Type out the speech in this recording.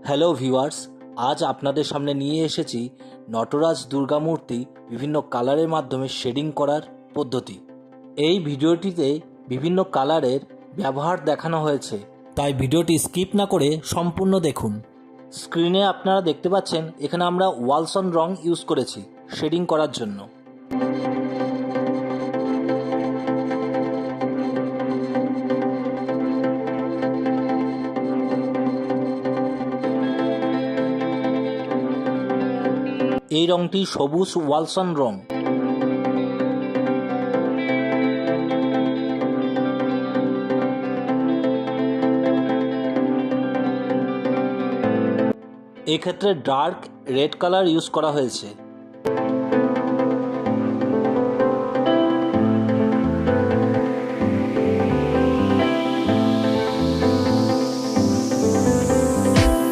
Hello viewers, আজ আপনাদের সামনে নিয়ে এসেছি নটরাজ দুর্গা মূর্তি বিভিন্ন কালারের মাধ্যমে শেডিং করার পদ্ধতি। এই ভিডিওটিতে বিভিন্ন কালারের ব্যবহার দেখানো হয়েছে, তাই ভিডিওটি স্কিপ না করে সম্পূর্ণ দেখুন। স্ক্রিনে আপনারা দেখতে পাচ্ছেন এখানে আমরা ওয়ালসন রং ইউজ করেছি শেডিং করার জন্য। এই রংটি সবুজ ওয়ালসন রং। এক্ষেত্রে ডার্ক রেড কালার ইউজ করা হয়েছে।